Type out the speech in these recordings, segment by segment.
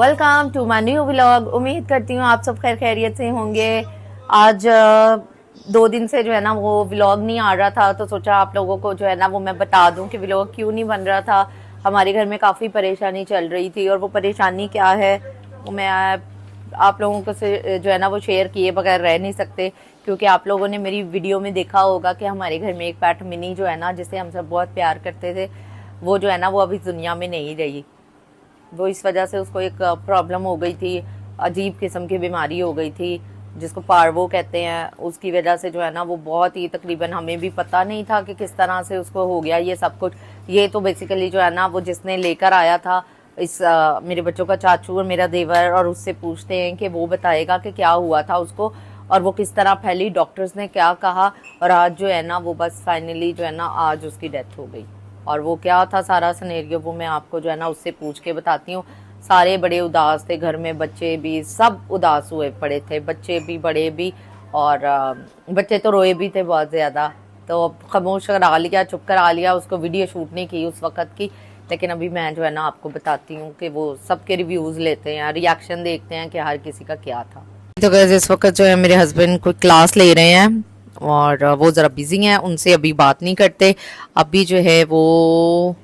Welcome to my new vlog. उम्मीद करती हूँ आप सब खैर खैरियत से होंगे। आज 2 दिन से जो है ना वो व्लॉग नहीं आ रहा था, तो सोचा आप लोगों को जो है ना वो मैं बता दूं कि व्लॉग क्यों नहीं बन रहा था। हमारे घर में काफ़ी परेशानी चल रही थी और वो परेशानी क्या है वो मैं आप लोगों को से जो है ना वो शेयर किए बगैर रह नहीं सकते, क्योंकि आप लोगों ने मेरी वीडियो में देखा होगा कि हमारे घर में एक पेट मिनी जो है ना, जिसे हम सब बहुत प्यार करते थे, वो जो है ना वो अभी दुनिया में नहीं रही। वो इस वजह से उसको एक प्रॉब्लम हो गई थी, अजीब किस्म की बीमारी हो गई थी जिसको पार्वो कहते हैं। उसकी वजह से जो है ना वो बहुत ही, तकरीबन हमें भी पता नहीं था कि किस तरह से उसको हो गया ये सब कुछ। ये तो बेसिकली जो है ना वो जिसने लेकर आया था इस मेरे बच्चों का चाचू और मेरा देवर, और उससे पूछते हैं कि वो बताएगा कि क्या हुआ था उसको और वो किस तरह फैली, डॉक्टर्स ने क्या कहा। और आज जो है ना वो बस फाइनली जो है ना आज उसकी डेथ हो गई। और वो क्या था सारा सिनेरियो वो मैं आपको जो है ना उससे पूछ के बताती हूँ। सारे बड़े उदास थे घर में, बच्चे भी सब उदास हुए पड़े थे, बच्चे भी बड़े भी। और बच्चे तो रोए भी थे बहुत ज़्यादा। तो खामोश करा लिया, चुप करा लिया, उसको वीडियो शूट नहीं की उस वक़्त की। लेकिन अभी मैं जो है ना आपको बताती हूँ कि वो सबके रिव्यूज़ लेते हैं, रिएक्शन देखते हैं कि हर किसी का क्या था। तो गाइस इस वक्त जो है मेरे हस्बैंड कोई क्लास ले रहे हैं और वो ज़रा बिजी हैं, उनसे अभी बात नहीं करते। अभी जो है वो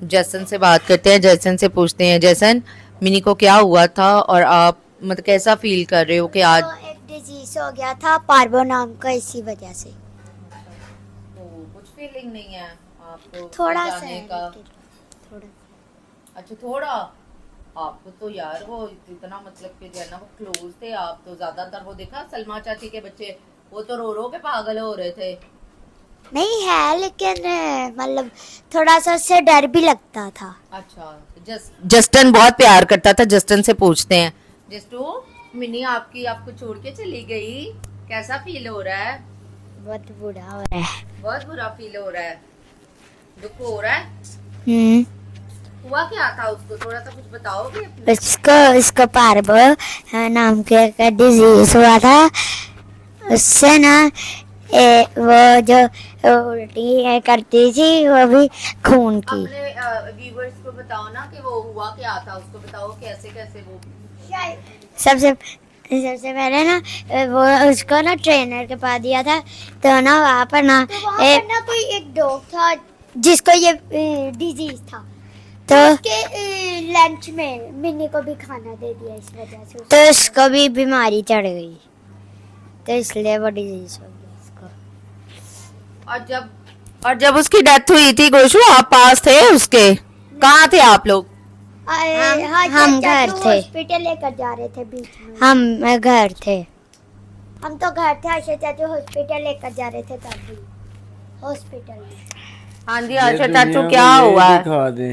जैसन से बात करते हैं, जैसन से पूछते हैं, जैसन मिनी को क्या हुआ था और आप मतलब कैसा फील कर रहे हो कि आज तो एक डिजीज हो गया था पार्वो नाम का, इसी वजह से। तो कुछ फीलिंग नहीं है आपको थोड़ा सा जाने है, का? थोड़ा। अच्छा थोड़ा। आपको तो यार वो इतना मतलब कि जो है ना वो क्लोज थे आप, तो ज्यादातर वो देखा सलमा चाची के बच्चे वो तो रो रो के पागल हो रहे थे। नहीं है, लेकिन मतलब थोड़ा सा उससे डर भी लगता था। अच्छा जस्टन बहुत प्यार करता था। जस्टन से पूछते हैं, जस्टू मिनी आपकी आपको छोड़ के चली गई, कैसा फील हो रहा है? बहुत बुरा हो रहा है। बहुत बुरा फील हो रहा है, दुख हो रहा है। हुआ क्या था उसको, थोड़ा सा कुछ बताओगे अपने? उसको पार्वो नाम का डिजीज हुआ था। उससे ना वो जो उल्टी करती थी वो भी खून की। अपने व्यूअर्स को बताओ ना कि वो हुआ क्या था, उसको बताओ कैसे कैसे वो। सबसे सबसे पहले ना वो उसको ना ट्रेनर के पास दिया था, तो ना वहाँ पर ना कोई एक डॉग था जिसको ये डिजीज था, तो उसके लंच में मिनी को भी खाना दे दिया, इस वजह से तो उसको भी बीमारी चढ़ गई, तो इसलिए वो डिजीज हो गया उसको। और जब उसकी डेथ हुई थी गोशु, आप पास थे उसके? कहाँ थे आप लोग? हम घर थे, हॉस्पिटल लेकर जा रहे थे बीच में। हम घर थे, हम तो घर थे। आशा चाचू हॉस्पिटल लेकर जा रहे थे तभी हॉस्पिटल में। हाँ जी आशा चाचू क्या हुआ है? दिखा दे,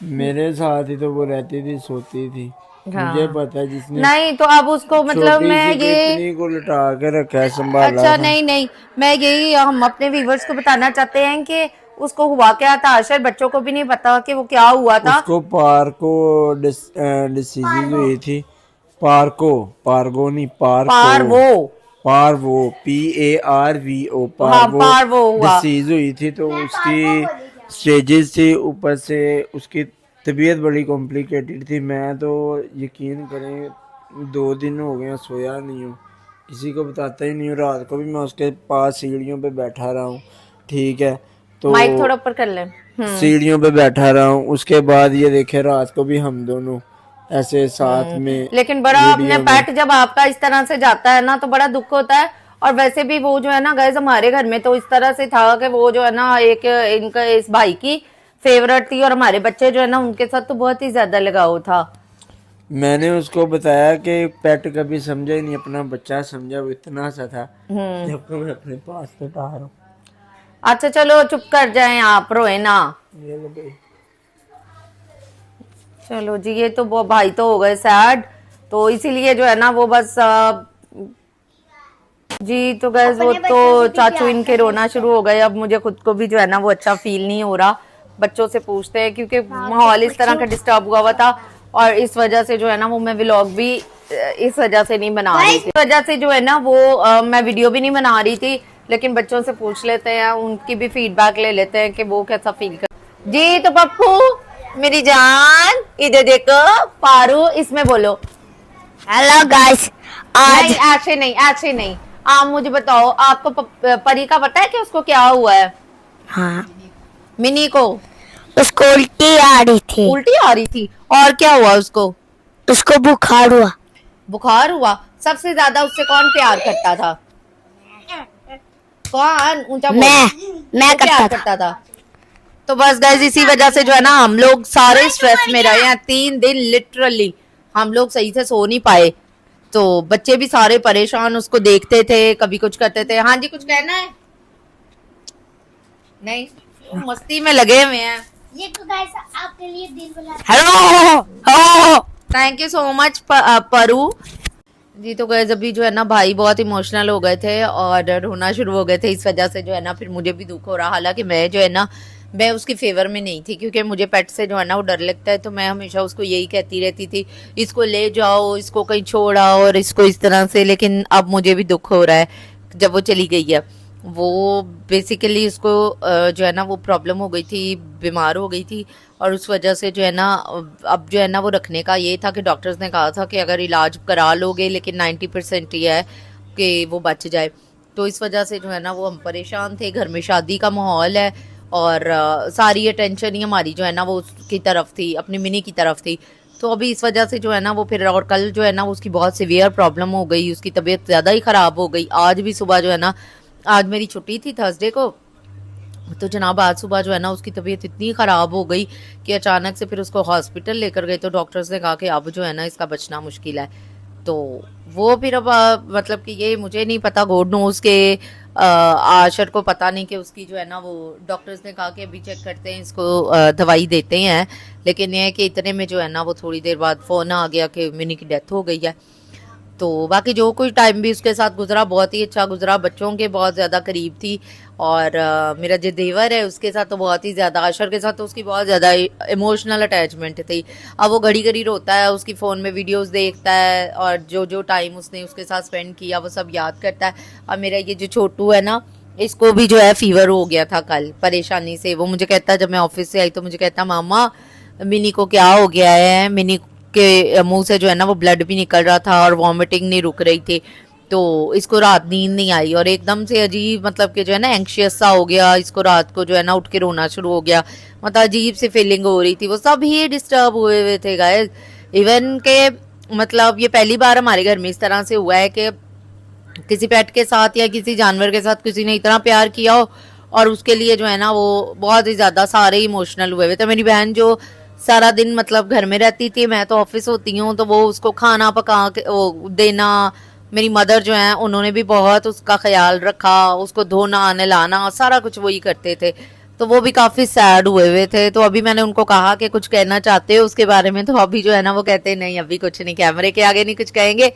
मेरे साथ ही तो वो रहती थी, सोती थी। हाँ। मुझे पता है जिसने नहीं तो अब उसको मतलब छोटी मैं सी ये कितनी को लटा के रखा है, संभाला अच्छा था। नहीं नहीं, मैं यही हम अपने व्यूवर्स को बताना चाहते हैं कि उसको हुआ क्या था। शायद बच्चों को भी नहीं पता कि वो क्या हुआ था। उसको पार्को डिसीज हुई थी। पार्गो नहीं, पार्वो। पार्वो PARVO हाँ पार्वो पार्वो हुआ। डिसीज हुई थी। तो उसकी स्टेजेस थी, ऊपर से उसकी तबीयत बड़ी कॉम्प्लिकेटेड थी। मैं तो यकीन करें 2 दिन हो गए सोया नहीं हूँ, किसी को बताता ही नहीं हूँ। रात को भी मैं उसके पास सीढ़ियों पे बैठा रहा हूँ, ठीक है, तो माइक थोड़ा ऊपर कर ले। सीढ़ियों पे बैठा रहा हूँ। उसके बाद ये देखे रात को भी हम दोनों ऐसे साथ में लेकिन बड़ा अपने वीडियो में। पेट जब आपका इस तरह से जाता है ना तो बड़ा दुख होता है। और वैसे भी वो जो है ना गाइस हमारे घर में तो इस तरह से था कि वो जो है ना एक इनका इस भाई की फेवरेट थी, और हमारे बच्चे जो है ना उनके साथ तो बहुत ही ज्यादा लगाव था। मैंने उसको बताया कि पेट कभी समझा ही नहीं, अपना बच्चा समझा। वो इतना सा था जब को मैं अपने पास बैठा रहा हूँ। अच्छा चलो चुप कर जाएं आप, रोए ना। ये लो भाई। चलो जी, ये तो वो भाई तो हो गए सैड, तो इसीलिए जो है ना वो बस जी तो गैस वो तो चाचू इनके रोना शुरू हो गए। अब मुझे खुद को भी जो है ना वो अच्छा फील नहीं हो रहा। बच्चों से पूछते हैं क्योंकि माहौल इस तरह का डिस्टर्ब हुआ था, और इस वजह से जो है ना वो मैं व्लॉग भी इस वजह से नहीं बना रही थी। इस वजह से जो है ना वो मैं वीडियो भी नहीं बना रही थी। लेकिन बच्चों से पूछ लेते हैं, उनकी भी फीडबैक ले लेते हैं कि वो कैसा फील कर। जी तो पप्पू मेरी जान इधर देखो, पारू इसमें बोलो। हेलो गाइस, आज नहीं ऐसे नहीं। आप मुझे बताओ, आपको परी का पता है कि उसको क्या हुआ है? हाँ, मिनी को उसको उल्टी आ रही थी, उल्टी आ रही थी। और क्या हुआ उसको? उसको बुखार हुआ। बुखार हुआ। सबसे ज्यादा उससे कौन प्यार करता था? कौन? ऊंचा बोलो। मैं वो प्यार करता था। तो बस गाइस, इसी वजह से जो है ना हम लोग सारे स्ट्रेस में रहे हैं 3 दिन। लिटरली हम लोग सही से सो नहीं पाए। तो बच्चे भी सारे परेशान, उसको देखते थे, कभी कुछ करते थे। हाँ जी, कुछ कहना है? नहीं, वो मस्ती में लगे हुए हैं। ये तो गाइस आपके लिए दिल बना। Hello, thank you so much Paru ji. तो गए अभी जो है ना भाई बहुत इमोशनल हो गए थे और रोना शुरू हो गए थे। इस वजह से जो है ना फिर मुझे भी दुख हो रहा। हालांकि मैं जो है ना मैं उसकी फेवर में नहीं थी, क्योंकि मुझे पेट से जो है ना वो डर लगता है। तो मैं हमेशा उसको यही कहती रहती थी, इसको ले जाओ, इसको कहीं छोड़ आओ और इसको इस तरह से। लेकिन अब मुझे भी दुख हो रहा है जब वो चली गई है। वो बेसिकली उसको जो है ना वो प्रॉब्लम हो गई थी, बीमार हो गई थी। और उस वजह से जो है ना अब जो है ना वो रखने का ये था कि डॉक्टर्स ने कहा था कि अगर इलाज करा लोगे, लेकिन 90% ये है कि वो बच जाए। तो इस वजह से जो है ना वो हम परेशान थे। घर में शादी का माहौल है और सारी अटेंशन ही हमारी जो है ना वो उसकी तरफ थी, अपनी मिनी की तरफ थी। तो अभी इस वजह से जो है ना वो फिर, और कल जो है ना उसकी बहुत सीवियर प्रॉब्लम हो गई, उसकी तबीयत ज़्यादा ही ख़राब हो गई। आज भी सुबह जो है ना, आज मेरी छुट्टी थी थर्सडे को, तो जनाब आज सुबह जो है ना उसकी तबीयत इतनी ख़राब हो गई कि अचानक से फिर उसको हॉस्पिटल लेकर गए। तो डॉक्टर्स ने कहा कि अब जो है ना इसका बचना मुश्किल है। तो वो फिर अब मतलब कि ये मुझे नहीं पता, गॉड नोज के आशर को पता नहीं कि उसकी जो है ना वो, डॉक्टर्स ने कहा कि अभी चेक करते हैं, इसको दवाई देते हैं। लेकिन ये है कि इतने में जो है ना वो थोड़ी देर बाद फ़ोन आ गया कि मिनी की डेथ हो गई है। तो बाकी जो कुछ टाइम भी उसके साथ गुजरा बहुत ही अच्छा गुजरा। बच्चों के बहुत ज़्यादा करीब थी और मेरा जो देवर है उसके साथ तो बहुत ही ज़्यादा, आशर के साथ तो उसकी बहुत ज़्यादा इमोशनल अटैचमेंट थी। अब वो घड़ी घड़ी रोता है, उसकी फ़ोन में वीडियोस देखता है और जो जो टाइम उसने उसके साथ स्पेंड किया वो सब याद करता है। अब मेरा ये जो छोटू है ना, इसको भी जो है फीवर हो गया था कल परेशानी से। वो मुझे कहता, जब मैं ऑफिस से आई तो मुझे कहता, मामा मिनी को क्या हो गया है? मिनी के मुंह से जो है ना वो ब्लड भी निकल रहा था और वॉमिटिंग नहीं रुक रही थी। तो इसको रात नींद नहीं आई और एकदम से अजीब, मतलब कि जो है ना एंक्शियस सा हो गया। इसको रात को जो है ना उठ के रोना शुरू हो गया। मतलब अजीब सी फीलिंग हो रही थी। वो सब ही डिस्टर्ब हुए हुए थे गाइस। इवन के मतलब ये पहली बार हमारे घर में इस तरह से हुआ है कि किसी पेट के साथ या किसी जानवर के साथ किसी ने इतना प्यार किया हो और उसके लिए जो है ना वो बहुत ही ज्यादा सारे इमोशनल हुए हुए थे। मेरी बहन जो सारा दिन मतलब घर में रहती थी, मैं तो ऑफिस होती हूँ, तो वो उसको खाना पका के वो देना, मेरी मदर जो है उन्होंने भी बहुत उसका ख्याल रखा, उसको धोना नहलाना सारा कुछ वही करते थे। तो वो भी काफी सैड हुए हुए थे। तो अभी मैंने उनको कहा कि कुछ कहना चाहते हो उसके बारे में, तो अभी जो है ना वो कहते नहीं, अभी कुछ नहीं, कैमरे के आगे नहीं कुछ कहेंगे।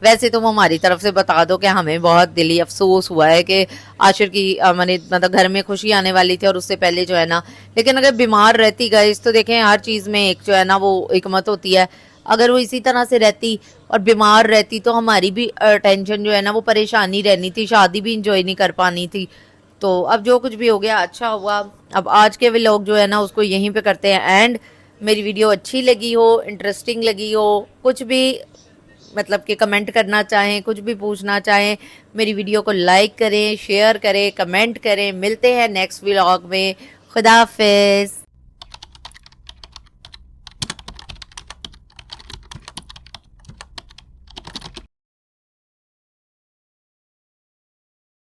वैसे तुम हमारी तरफ से बता दो कि हमें बहुत दिली अफसोस हुआ है कि आशिर की मतलब घर में खुशी आने वाली थी और उससे पहले जो है ना। लेकिन अगर बीमार रहती गाइस तो देखें हर चीज़ में एक जो है ना वो हिकमत होती है। अगर वो इसी तरह से रहती और बीमार रहती तो हमारी भी टेंशन जो है ना वो परेशानी रहनी थी, शादी भी इंजॉय नहीं कर पानी थी। तो अब जो कुछ भी हो गया अच्छा हुआ। अब आज के व्लॉग जो है ना उसको यहीं पे करते हैं एंड। मेरी वीडियो अच्छी लगी हो, इंटरेस्टिंग लगी हो, कुछ भी मतलब कि कमेंट करना चाहें, कुछ भी पूछना चाहें, मेरी वीडियो को लाइक करें, शेयर करें, कमेंट करें। मिलते हैं नेक्स्ट व्लॉग में। खुदा हाफिज़।